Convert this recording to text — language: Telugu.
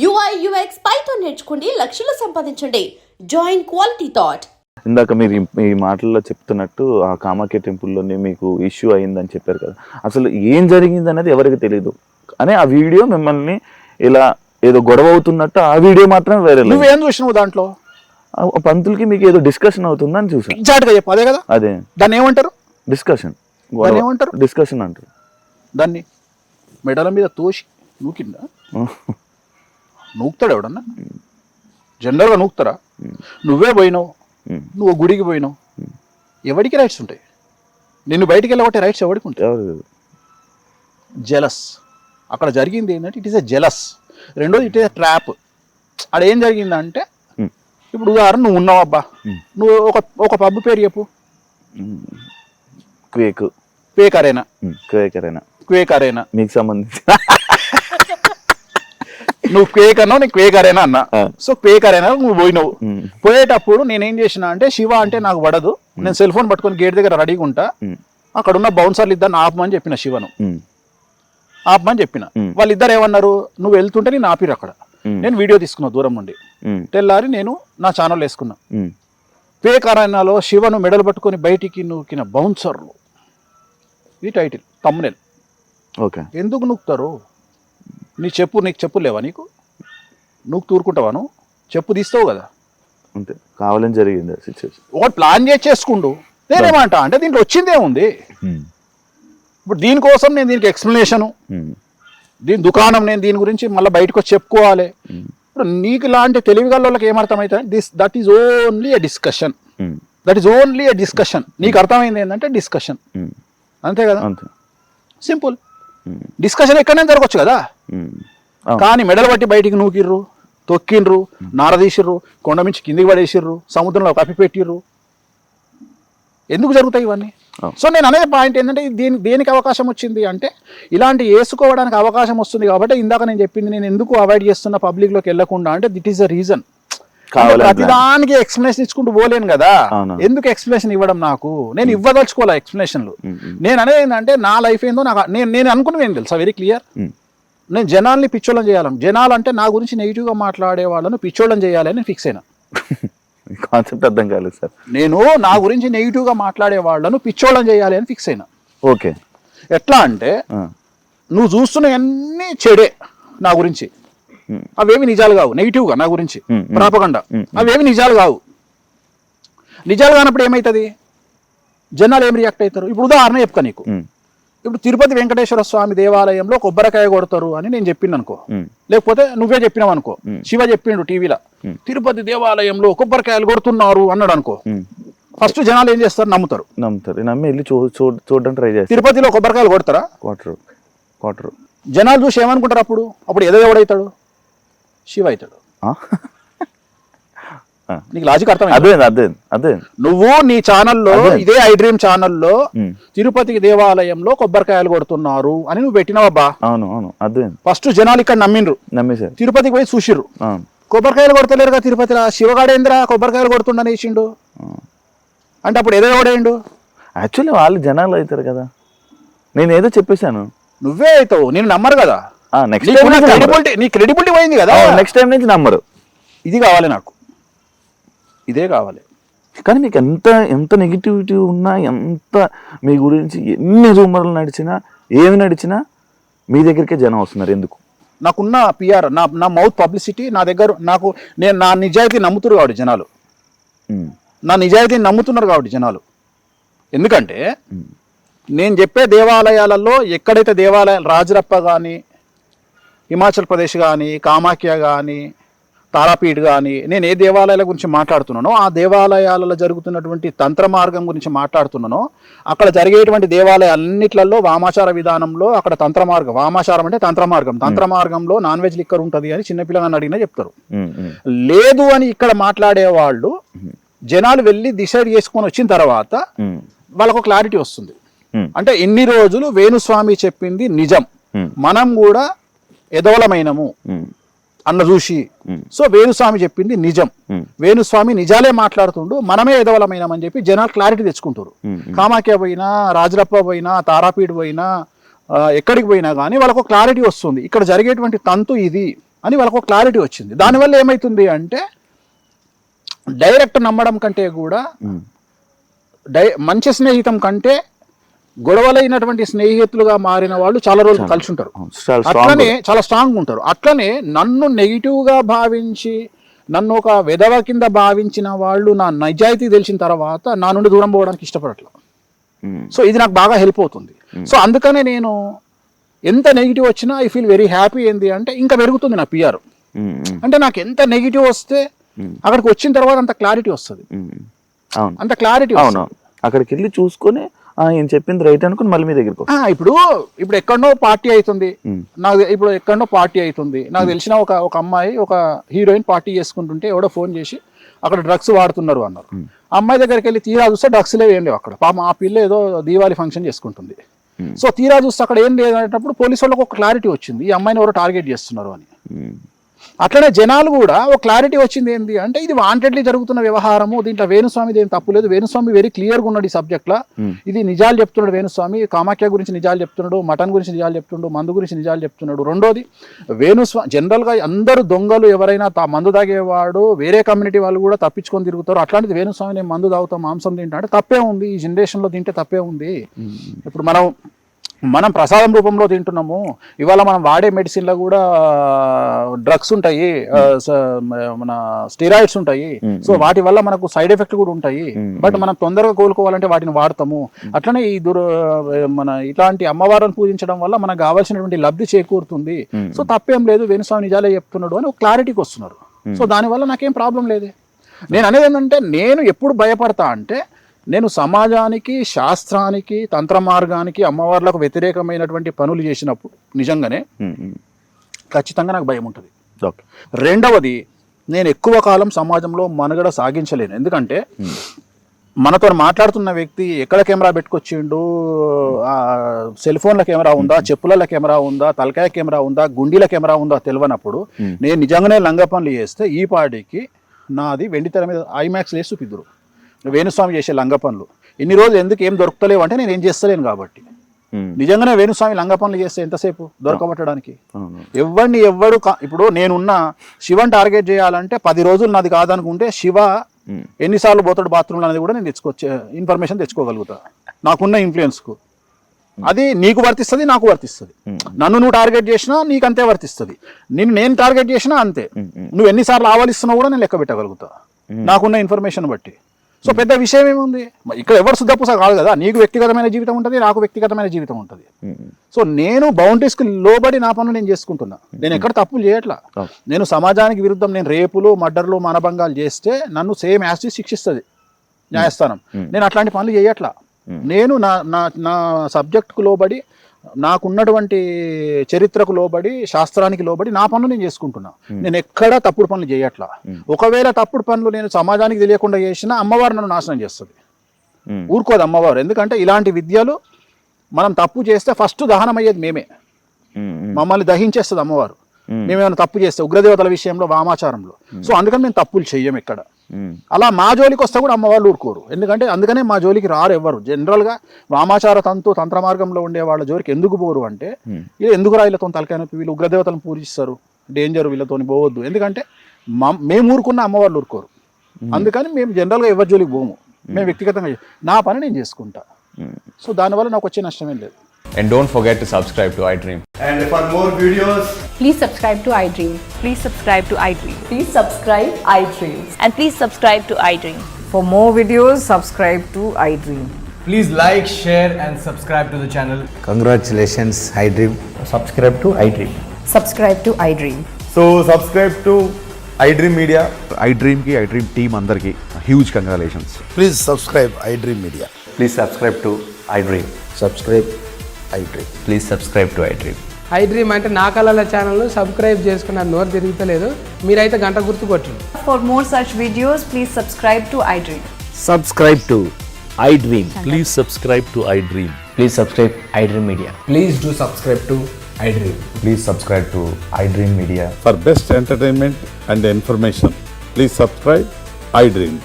UI UX పైథాన్ నేర్చుకోండి, లక్షలు సంపాదించండి. Join quality thought. ఇందాక మీరు ఈ మాటల్లో చెప్తున్నట్టు ఆ కామాఖ్య టెంపుల్లోనే మీకు ఇష్యూ అయిందని చెప్పారు కదా, అసలు ఏం జరిగింది అనేది ఎవరికి తెలియదు అని ఆ వీడియో మిమ్మల్ని ఇలా ఏదో గొడవ అవుతున్నట్టు ఆ వీడియో మాత్రం వేరే. నువ్వేం చూసినావు దాంట్లో? పంతులకి మీకు ఏదో డిస్కషన్ అవుతుందని చూసాను. ఎగ్జాక్ట్గా చెప్పు, అదే కదా. అదే దాన్ని ఏమంటారు? డిస్కషన్. దాన్ని ఏమంటారు? డిస్కషన్ అంటారు. దాన్ని మెడల మీద తోసి నూకిందా? నూకుతాడు ఎవడన్నా? జనరల్గా నూకుతారా? నువ్వే పోయినావు, నువ్వు గుడికి పోయినావు, ఎవరికి రైట్స్ ఉంటాయి? నిన్ను బయటికి వెళ్ళబట్టే రైట్స్ ఎవరికి ఉంటాయి? జెలస్. అక్కడ జరిగింది ఏంటంటే ఇట్ ఈస్ ఎ జెలస్. రెండోది ఇట్ ఈస్ ఎ ట్రాప్. అక్కడ ఏం జరిగిందంటే, ఇప్పుడు ఉదాహరణ నువ్వు ఉన్నావు అబ్బా, నువ్వు ఒక పబ్ పేరు చెప్పు. Quake arena. క్వేక్ అరేనా మీకు సంబంధించి నువ్వు క్వేక్ అన్నావు, నేను క్వేక్ అరేనా అన్నా. సో క్వేక్ అరేనా నువ్వు పోయినావు. పోయేటప్పుడు నేనేం చేసిన అంటే, శివ అంటే నాకు పడదు, నేను సెల్ ఫోన్ పట్టుకొని గేట్ దగ్గర రెడీగా ఉంటా, అక్కడ ఉన్న బౌన్సర్లు ఇద్దరు ఆపమని చెప్పిన. శివను ఆపమని చెప్పిన. వాళ్ళిద్దరు ఏమన్నారు, నువ్వు వెళ్తుంటే నేను ఆపిరు అక్కడ. నేను వీడియో తీసుకున్నా దూరం నుండి. తెల్లారి నేను నా ఛానల్ వేసుకున్నా. క్వేక్ అరేనాలో శివను మెడలు పట్టుకొని బయటికి నూకిన బౌన్సర్లు, ఇది టైటిల్, తమ్మునేల్. ఓకే. ఎందుకు నూకుతారు? నీకు చెప్పు లేవా? నీకు నువ్వు తూరుకుంటావా? నువ్వు చెప్పు తీస్తావు కదా. అంతే, కావాలని జరిగింది సిచ్యువేషన్. ఒకటి ప్లాన్ చేసుకుంటూ. నేనేమంటా అంటే, దీంట్లో వచ్చిందే ఉంది. ఇప్పుడు దీనికోసం నేను దీనికి ఎక్స్ప్లెనేషను, దీని దుకాణం, నేను దీని గురించి మళ్ళీ బయటకు వచ్చి చెప్పుకోవాలి. ఇప్పుడు నీకు ఇలాంటి తెలివిగల్లోకి ఏమర్థమవుతుంది? That is only a discussion. That is only a discussion. నీకు అర్థమైంది ఏంటంటే డిస్కషన్, అంతే కదా. సింపుల్. డిస్కషన్ ఎక్కడైనా జరగచ్చు కదా. కానీ మెడలు బట్టి బయటికి నూకిర్రు, తొక్కిండ్రు, నారదీసిర్రు, కొండ మించి కిందికి పడేసిర్రు, సముద్రంలో కప్పిపెట్టిర్రు. ఎందుకు జరుగుతాయి ఇవన్నీ? సో నేను అనే పాయింట్ ఏంటంటే, దేనికి అవకాశం వచ్చింది అంటే, ఇలాంటి వేసుకోవడానికి అవకాశం వస్తుంది కాబట్టి. ఇందాక నేను చెప్పింది, నేను ఎందుకు అవాయిడ్ చేస్తున్న పబ్లిక్లోకి వెళ్లకుండా అంటే, దిట్ ఈస్ ద రీజన్. ప్రతిదానికి ఎక్స్ప్లెనేషన్ ఇచ్చుకుంటూ పోలేను కదా. ఎందుకు ఎక్స్ప్లెనేషన్ ఇవ్వడం? నాకు నేను ఇవ్వదలుచుకోలే ఎక్స్ప్లెనేషన్లు. నేను అనేది ఏంటంటే, నా లైఫ్ ఏందో నాకు నేను అనుకున్నది ఏం తెలుసా, వెరీ క్లియర్. నేను జనాల్ని పిచ్చోళ్ళం చేయాలి. జనాలు అంటే నా గురించి నెగిటివ్గా మాట్లాడే వాళ్ళను పిచ్చోళ్ళం చేయాలి అని ఫిక్స్ అయినా. కాన్సెప్ట్ అర్థం కాలేదు సార్. నేను నా గురించి నెగిటివ్గా మాట్లాడే వాళ్ళను పిచ్చోళ్ళం చేయాలి అని ఫిక్స్ అయినా. ఓకే. ఎట్లా అంటే, నువ్వు చూస్తున్నవన్నీ చెడే నా గురించి, అవేమి నిజాలు కావు. నెగిటివ్గా నా గురించి ప్రాపగండా, అవేమి నిజాలు కావు. నిజాలు కానప్పుడు ఏమవుతుంది? జనాలు ఏం రియాక్ట్ అవుతారు? ఇప్పుడు ఉదాహరణ చెప్పుకో నీకు. ఇప్పుడు తిరుపతి వెంకటేశ్వర స్వామి దేవాలయంలో కొబ్బరికాయ కొడతారు అని నేను చెప్పింది అనుకో, లేకపోతే నువ్వే చెప్పినావు అనుకో, శివ చెప్పిండు టీవీలో, తిరుపతి దేవాలయంలో కొబ్బరికాయలు కొడుతున్నారు అన్నాడు అనుకో. ఫస్ట్ జనాలు ఏం చేస్తారు? నమ్ముతారు. నమ్మి వెళ్ళి చూడడం ట్రై చేస్తారు. తిరుపతిలో కొబ్బరికాయలు కొడతారా? కొట్టరు. జనాలు చూసి ఏమనుకుంటారు? అప్పుడు ఏదో ఎవడవుతాడు? శివ అవుతాడు. నీకు లాజిక్ అర్థం? అదే నువ్వు నీ ఛానల్లో, ఇదే ఐ డ్రీమ్ ఛానల్లో తిరుపతికి దేవాలయంలో కొబ్బరికాయలు కొడుతున్నారు అని నువ్వు పెట్టినావబ్బా. అవును అదే. ఫస్ట్ జనాలు ఇక్కడ నమ్మేశారు, తిరుపతికి పోయి చూసిర్రు, కొబ్బరికాయలు కొడతలేరు కదా తిరుపతిలో. శివగాడేంద్రా కొబ్బరికాయలు కొడుతుండని వేసిండు అంటే అప్పుడు ఏదో ఎవడేండు? యాక్చువల్లీ వాళ్ళు జనాలు అవుతారు కదా. నేను ఏదో చెప్పేశాను, నువ్వే అవుతావు. నేను నమ్మరు కదా. నీ క్రెడిబిలిటీ పోయింది కదా. నెక్స్ట్ టైం నుంచి నమ్మరు. ఇది కావాలి నాకు, ఇదే కావాలి. కానీ మీకు ఎంత నెగిటివిటీ ఉన్నా, ఎంత మీ గురించి ఎన్ని రూమర్లు నడిచినా, ఏమి నడిచినా మీ దగ్గరికే జనం వస్తున్నారు. ఎందుకు? నాకున్న పిఆర్, నా మౌత్ పబ్లిసిటీ నా దగ్గర. నేను నా నిజాయితీ నమ్ముతున్నారు కాబట్టి జనాలు, నా నిజాయితీని నమ్ముతున్నారు కాబట్టి జనాలు. ఎందుకంటే నేను చెప్పే దేవాలయాలలో ఎక్కడైతే దేవాలయాలు, రాజరప్ప కానీ, హిమాచల్ ప్రదేశ్ కానీ, కామాఖ్య కానీ, తారాపీఠ్ కానీ, నేను ఏ దేవాలయాల గురించి మాట్లాడుతున్నానో, ఆ దేవాలయాలలో జరుగుతున్నటువంటి తంత్ర మార్గం గురించి మాట్లాడుతున్నానో, అక్కడ జరిగేటువంటి దేవాలయాలన్నిట్లలో వామాచార విధానంలో అక్కడ తంత్ర మార్గం, వామాచారం అంటే తంత్ర మార్గం, తంత్ర మార్గంలో నాన్ వెజ్ లిక్కర్ ఉంటుంది అని చిన్నపిల్లగాని అడిగినా చెప్తారు. లేదు అని ఇక్కడ మాట్లాడే వాళ్ళు, జనాలు వెళ్ళి డిసైడ్ చేసుకొని వచ్చిన తర్వాత వాళ్ళకు క్లారిటీ వస్తుంది. అంటే ఇన్ని రోజులు వేణుస్వామి చెప్పింది నిజం, మనం కూడా ఎదవలమైనము అన్న చూసి. సో వేణుస్వామి చెప్పింది నిజం, వేణుస్వామి నిజాలే మాట్లాడుతుండు, మనమే ఎదవలమైనామని చెప్పి జనాలు క్లారిటీ తెచ్చుకుంటారు. కామాఖ్య పోయినా, రాజరప్ప పోయినా, తారాపీఠ్ పోయినా, ఎక్కడికి పోయినా కానీ వాళ్ళకు క్లారిటీ వస్తుంది. ఇక్కడ జరిగేటువంటి తంతు ఇది, అని వాళ్ళకు క్లారిటీ వచ్చింది. దానివల్ల ఏమవుతుంది అంటే డైరెక్ట్ నమ్మడం కంటే కూడా మంచి స్నేహితం కంటే గొడవలైనటువంటి స్నేహితులుగా మారిన వాళ్ళు చాలా రోజులు కలిసి ఉంటారు, అట్లనే చాలా స్ట్రాంగ్ ఉంటారు. అట్లనే నన్ను నెగిటివ్గా భావించి నన్ను ఒక వెధవ కింద భావించిన వాళ్ళు నా నిజాయితీ తెలిసిన తర్వాత నా నుండి దూరం పోవడానికి ఇష్టపడట్లేదు. సో ఇది నాకు బాగా హెల్ప్ అవుతుంది. సో అందుకనే నేను ఎంత నెగిటివ్ వచ్చినా ఐ ఫీల్ వెరీ హ్యాపీ. ఏంది అంటే ఇంకా పెరుగుతుంది నా పిఆర్. అంటే నాకు ఎంత నెగిటివ్ వస్తే అక్కడికి వచ్చిన తర్వాత అంత క్లారిటీ వస్తుంది, అంత క్లారిటీ. అక్కడికి వెళ్ళి చూసుకొని ఏం చెప్పింది రైట్ అనుకుని మళ్ళీ మీ దగ్గరికి ఇప్పుడు ఎక్కడో పార్టీ అవుతుంది నాకు, ఎక్కడో పార్టీ అవుతుంది నాకు తెలిసిన ఒక అమ్మాయి ఒక హీరోయిన్ పార్టీ చేసుకుంటుంటే ఎవడో ఫోన్ చేసి అక్కడ డ్రగ్స్ వాడుతున్నారు అన్నారు. అమ్మాయి దగ్గరికి వెళ్ళి తీరా చూస్తే డ్రగ్స్ లేవు, ఏం లేవు అక్కడ. పాపం ఆ పిల్ల ఏదో దీవాళి ఫంక్షన్ చేసుకుంటుంది. సో తీరా చూస్తే అక్కడ ఏం లేదనేటప్పుడు పోలీసు వాళ్ళకి ఒక క్లారిటీ వచ్చింది, ఈ అమ్మాయిని ఎవరో టార్గెట్ చేస్తున్నారు అని. అట్లనే జనాలు కూడా ఒక క్లారిటీ వచ్చింది ఏంటి అంటే ఇది వాంటెడ్లీ జరుగుతున్న వ్యవహారము, దీంట్లో వేణుస్వామిది ఏం తప్పు లేదు, వేణుస్వామి వెరీ క్లియర్గా ఉన్నాడు ఈ సబ్జెక్ట్లో. ఇది నిజాలు చెప్తున్నాడు వేణుస్వామి, కామాఖ్య గురించి నిజాలు చెప్తున్నాడు, మటన్ గురించి నిజాలు చెప్తున్నాడు, మందు గురించి నిజాలు చెప్తున్నాడు. రెండోది వేణుస్వామి జనరల్గా అందరూ దొంగలు ఎవరైనా మందు తాగేవాడు వేరే కమ్యూనిటీ వాళ్ళు కూడా తప్పించుకొని తిరుగుతారు. అట్లాంటిది వేణుస్వామి నేను మందు తాగుతాం మాంసం తింటా అంటే తప్పే ఉంది, ఈ జనరేషన్లో తింటే తప్పే ఉంది. ఇప్పుడు మనం ప్రసాదం రూపంలో తింటున్నాము, ఇవాళ మనం వాడే మెడిసిన్లో కూడా డ్రగ్స్ ఉంటాయి, మన స్టెరాయిడ్స్ ఉంటాయి. సో వాటి వల్ల మనకు సైడ్ ఎఫెక్ట్ కూడా ఉంటాయి, బట్ మనం తొందరగా కోలుకోవాలంటే వాటిని వాడతాము. అట్లనే ఈ మన ఇట్లాంటి అమ్మవారిని పూజించడం వల్ల మనకు కావాల్సినటువంటి లబ్ధి చేకూరుతుంది. సో తప్పేం లేదు, వేణుస్వామి నిజాలే చెప్తున్నాడు అని ఒక క్లారిటీకి వస్తున్నారు. సో దానివల్ల నాకేం ప్రాబ్లం లేదు. నేను అనేది ఏంటంటే నేను ఎప్పుడు భయపడతా అంటే నేను సమాజానికి, శాస్త్రానికి, తంత్ర మార్గానికి, అమ్మవార్లకు వ్యతిరేకమైనటువంటి పనులు చేసినప్పుడు నిజంగానే ఖచ్చితంగా నాకు భయం ఉంటుంది. రెండవది నేను ఎక్కువ కాలం సమాజంలో మనుగడ సాగించలేను. ఎందుకంటే మనతో మాట్లాడుతున్న వ్యక్తి ఎక్కడ కెమెరా పెట్టుకొచ్చిండు, సెల్ ఫోన్ల కెమెరా ఉందా, చెప్పుల కెమెరా ఉందా, తలకాయ కెమెరా ఉందా, గుండీల కెమెరా ఉందా తెలియనప్పుడు నేను నిజంగానే లంగ పనులు చేస్తే ఈ పాటికి నాది వెండి తెర మీద ఐమాక్స్ వేసి చూపిద్దురు. వేణుస్వామి చేసే లంగ పనులు ఇన్ని రోజులు ఎందుకు ఏం దొరుకుతలేవు అంటే నేను ఏం చేస్తలేను కాబట్టి. నిజంగానే వేణుస్వామి లంగ పనులు చేస్తే ఎంతసేపు దొరకబట్టడానికి? ఎవడు ఇప్పుడు నేనున్న శివని టార్గెట్ చేయాలంటే 10 రోజులు నాది కాదనుకుంటే శివ ఎన్నిసార్లు పోతాడు బాత్రూమ్లో అనేది కూడా నేను ఇన్ఫర్మేషన్ తెచ్చుకోగలుగుతా నాకున్న ఇన్ఫ్లుయెన్స్కు. అది నీకు వర్తిస్తుంది, నాకు వర్తిస్తుంది. నన్ను నువ్వు టార్గెట్ చేసినా నీకు అంతే వర్తిస్తుంది, నేను టార్గెట్ చేసినా అంతే. నువ్వు ఎన్నిసార్లు ఆవలిస్తున్నావు కూడా నేను లెక్క పెట్టగలుగుతా నాకున్న ఇన్ఫర్మేషన్ బట్టి. సో పెద్ద విషయం ఏముంది, ఇక్కడ ఎవరు శుద్ధపూస కాదు కదా. నీకు వ్యక్తిగతమైన జీవితం ఉంటుంది, నాకు వ్యక్తిగతమైన జీవితం ఉంటుంది. సో నేను బౌండరీస్కి లోబడి నా పనులు నేను చేసుకుంటున్నా, నేను ఎక్కడ తప్పులు చేయట్లా. నేను సమాజానికి విరుద్ధం నేను రేపులు, మర్డర్లు, మానభంగాలు చేస్తే నన్ను సేమ్ యాసిడ్ శిక్షిస్తుంది న్యాయస్థానం. నేను అట్లాంటి పనులు చేయట్లా. నేను నా సబ్జెక్టుకు లోబడి, నాకున్నటువంటి చరిత్రకు లోబడి, శాస్త్రానికి లోబడి నా పనులు నేను చేసుకుంటున్నా. నేను ఎక్కడా తప్పుడు పనులు చేయట్లా. ఒకవేళ తప్పుడు పనులు నేను సమాజానికి తెలియకుండా చేసినా అమ్మవారు నన్ను నాశనం చేస్తుంది, ఊరుకోదు అమ్మవారు. ఎందుకంటే ఇలాంటి విద్యలు మనం తప్పు చేస్తే ఫస్ట్ దహనం అయ్యేది మేమే, మమ్మల్ని దహించేస్తుంది అమ్మవారు మేమేమైనా తప్పు చేస్తే, ఉగ్రదేవతల విషయంలో, వామాచారంలో. సో అందుకని మేము తప్పులు చెయ్యం ఎక్కడ. అలా మా జోలికి వస్తే కూడా అమ్మవాళ్ళు ఊరుకోరు. ఎందుకంటే అందుకనే మా జోలికి రారు ఎవ్వరు. జనరల్గా వామాచార తంత్ర మార్గంలో ఉండే వాళ్ళ జోలికి ఎందుకు పోరు అంటే ఇది ఎందుకు రా వీళ్ళతో తలకాయ నొప్పి, వీళ్ళు ఉగ్రదేవతలను పూజిస్తారు, డేంజర్, వీళ్ళతో పోవద్దు. ఎందుకంటే మేము ఊరుకున్న అమ్మవాళ్ళు ఊరుకోరు. అందుకని మేము జనరల్గా ఎవరి జోలికి పోము, మేము వ్యక్తిగతంగా నా పని నేను చేసుకుంటా. సో దానివల్ల నాకు వచ్చే నష్టమేం లేదు. And don't forget to subscribe to iDream. And for more videos, please subscribe to iDream. Please subscribe to iDream. Please subscribe iDream. And please subscribe to iDream. For more videos, subscribe to iDream. please like, share and subscribe to the channel. Congratulations, iDream. Subscribe to iDream. Subscribe to iDream. So subscribe to iDream Media. iDream ki iDream team andarki huge congratulations. Please subscribe iDream Media. Please subscribe to iDream. Subscribe iDream. Please subscribe to iDream. iDream అంటే నా కళల ఛానల్ను సబ్స్క్రైబ్ చేసుకున్న నోరు తిరుగుతలేదు, మీరైతే గంట గుర్తు కొట్టండి. For more such videos, please subscribe to iDream. Subscribe to iDream. Please subscribe to iDream. Please subscribe iDream Media. Please do subscribe to iDream. Please subscribe to iDream Media. For best entertainment and information, please subscribe iDream.